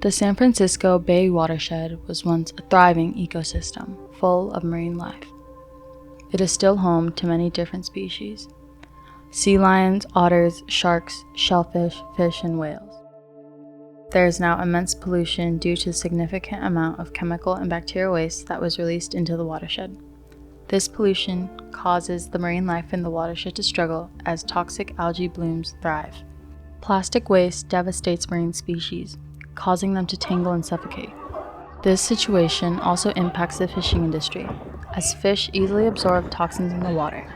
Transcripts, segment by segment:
The San Francisco Bay watershed was once a thriving ecosystem, full of marine life. It is still home to many different species: sea lions, otters, sharks, shellfish, fish, and whales. There is now immense pollution due to the significant amount of chemical and bacterial waste that was released into the watershed. This pollution causes the marine life in the watershed to struggle as toxic algae blooms thrive. Plastic waste devastates marine species, causing them to tangle and suffocate. This situation also impacts the fishing industry, as fish easily absorb toxins in the water.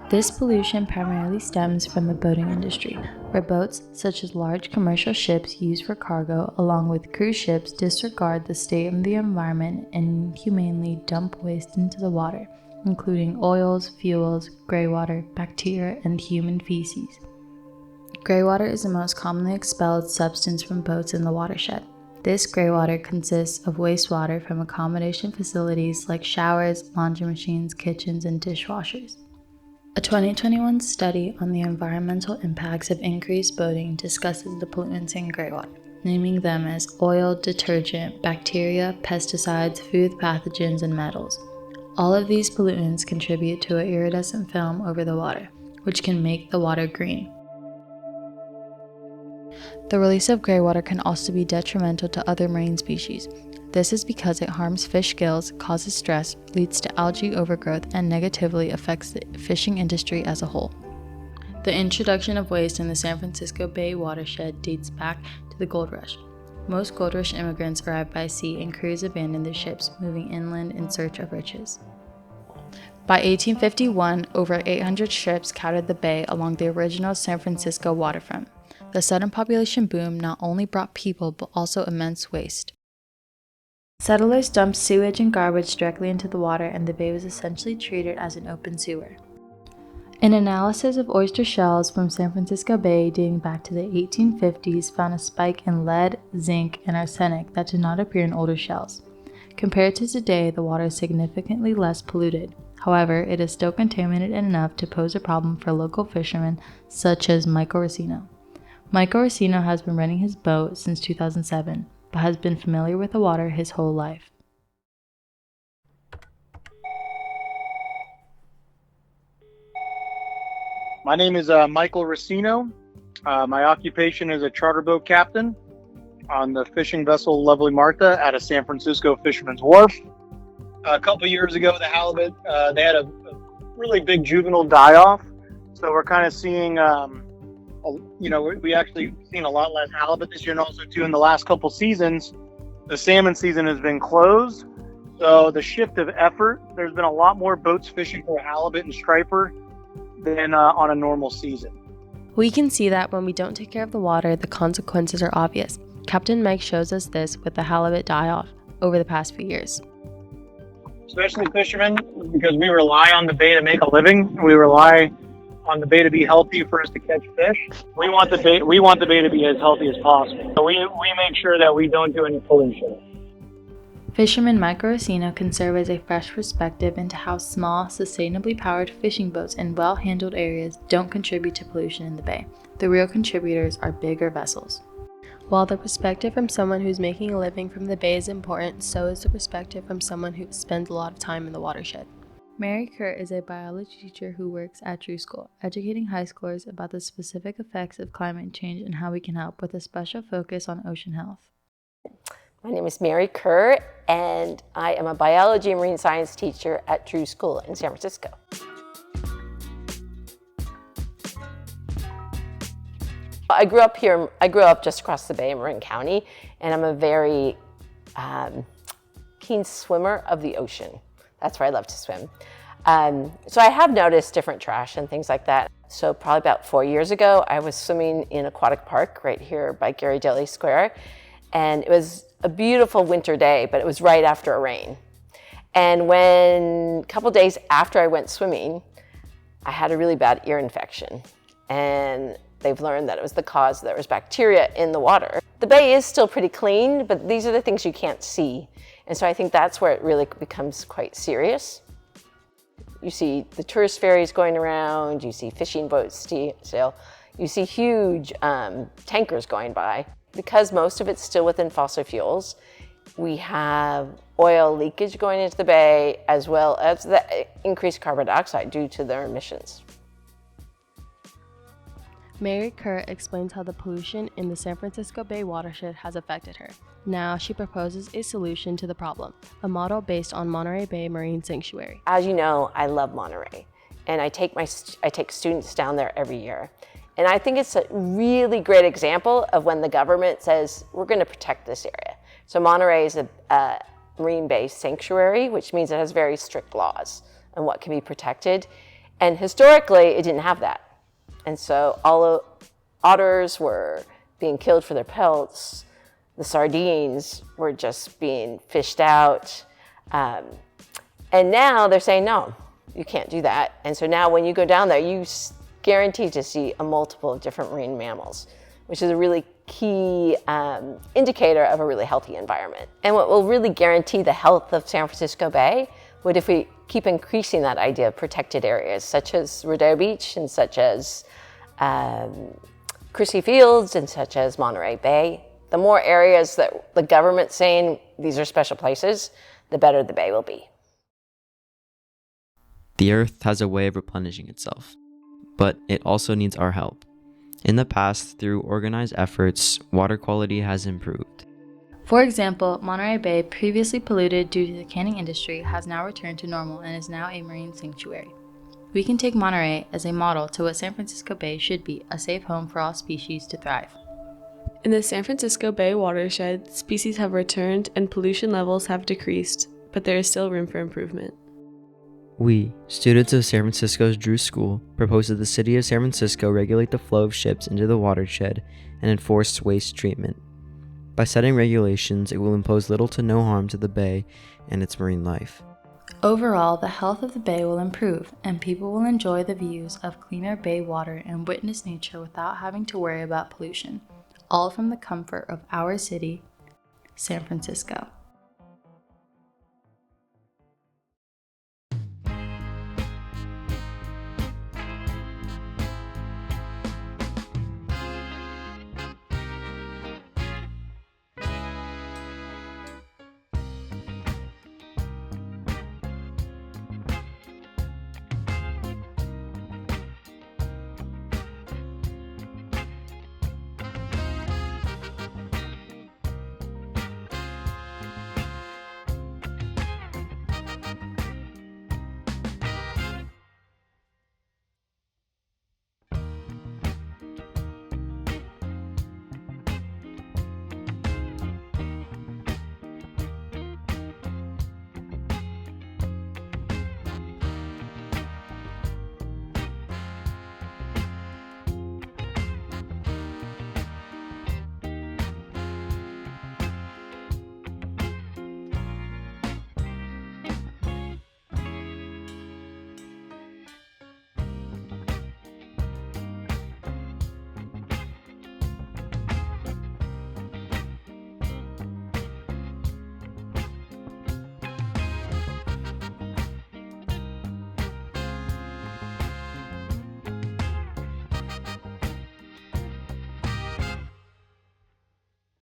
This pollution primarily stems from the boating industry, where boats such as large commercial ships used for cargo, along with cruise ships, disregard the state of the environment and inhumanely dump waste into the water, including oils, fuels, greywater, bacteria, and human feces. Greywater is the most commonly expelled substance from boats in the watershed. This greywater consists of wastewater from accommodation facilities like showers, laundry machines, kitchens, and dishwashers. A 2021 study on the environmental impacts of increased boating discusses the pollutants in greywater, naming them as oil, detergent, bacteria, pesticides, food pathogens, and metals. All of these pollutants contribute to an iridescent film over the water, which can make the water green. The release of greywater can also be detrimental to other marine species. This is because it harms fish gills, causes stress, leads to algae overgrowth, and negatively affects the fishing industry as a whole. The introduction of waste in the San Francisco Bay watershed dates back to the gold rush. Most gold rush immigrants arrived by sea and crews abandoned their ships, moving inland in search of riches. By 1851, over 800 ships counted the bay along the original San Francisco waterfront. The sudden population boom not only brought people but also immense waste. Settlers dumped sewage and garbage directly into the water, and the bay was essentially treated as an open sewer. An analysis of oyster shells from San Francisco Bay dating back to the 1850s found a spike in lead, zinc, and arsenic that did not appear in older shells. Compared to today, the water is significantly less polluted. However, it is still contaminated enough to pose a problem for local fishermen such as Michael Racino. Michael Racino has been running his boat since 2007, but has been familiar with the water his whole life. My name is Michael Racino. My occupation is a charter boat captain on the fishing vessel Lovely Martha at a San Francisco Fisherman's Wharf. A couple years ago, the halibut, they had a really big juvenile die-off. So we're kind of seeing we actually seen a lot less halibut this year, and also too in the last couple seasons, the salmon season has been closed. So the shift of effort, there's been a lot more boats fishing for halibut and striper than on a normal season. We can see that when we don't take care of the water, the consequences are obvious. Captain Mike shows us this with the halibut die-off over the past few years. Especially fishermen, because we rely on the bay to make a living. We rely on the bay to be healthy for us to catch fish. We want the bay to be as healthy as possible. So we make sure that we don't do any pollution. Fisherman Michael Racino can serve as a fresh perspective into how small, sustainably powered fishing boats in well-handled areas don't contribute to pollution in the bay. The real contributors are bigger vessels. While the perspective from someone who's making a living from the bay is important, so is the perspective from someone who spends a lot of time in the watershed. Mary Kerr is a biology teacher who works at Drew School, educating high schoolers about the specific effects of climate change and how we can help, with a special focus on ocean health. My name is Mary Kerr, and I am a biology and marine science teacher at Drew School in San Francisco. I grew up just across the bay in Marin County, and I'm a very keen swimmer of the ocean. That's where I love to swim. So I have noticed different trash and things like that. So probably about 4 years ago, I was swimming in Aquatic Park right here by Gary Deli Square. And it was a beautiful winter day, but it was right after a rain. And a couple days after I went swimming, I had a really bad ear infection. And they've learned that it was the cause, there was bacteria in the water. The bay is still pretty clean, but these are the things you can't see. And so I think that's where it really becomes quite serious. You see the tourist ferries going around, you see fishing boats sail, you see huge tankers going by. Because most of it's still within fossil fuels, we have oil leakage going into the bay, as well as the increased carbon dioxide due to their emissions. Mary Kerr explains how the pollution in the San Francisco Bay watershed has affected her. Now she proposes a solution to the problem, a model based on Monterey Bay Marine Sanctuary. As you know, I love Monterey, and I take students down there every year. And I think it's a really great example of when the government says, we're going to protect this area. So Monterey is a marine bay sanctuary, which means it has very strict laws on what can be protected. And historically, it didn't have that. And so all the otters were being killed for their pelts. The sardines were just being fished out. And now they're saying, no, you can't do that. And so now when you go down there, you guaranteed to see a multiple of different marine mammals, which is a really key indicator of a really healthy environment. And what will really guarantee the health of San Francisco Bay would if we keep increasing that idea of protected areas, such as Rodeo Beach and such as Crissy Fields and such as Monterey Bay. The more areas that the government's saying these are special places, the better the bay will be. The Earth has a way of replenishing itself, but it also needs our help. In the past, through organized efforts, water quality has improved. For example, Monterey Bay, previously polluted due to the canning industry, has now returned to normal and is now a marine sanctuary. We can take Monterey as a model to what San Francisco Bay should be, a safe home for all species to thrive. In the San Francisco Bay watershed, species have returned and pollution levels have decreased, but there is still room for improvement. We, students of San Francisco's Drew School, propose that the city of San Francisco regulate the flow of ships into the watershed and enforce waste treatment. By setting regulations, it will impose little to no harm to the bay and its marine life. Overall, the health of the bay will improve, and people will enjoy the views of cleaner bay water and witness nature without having to worry about pollution, all from the comfort of our city, San Francisco.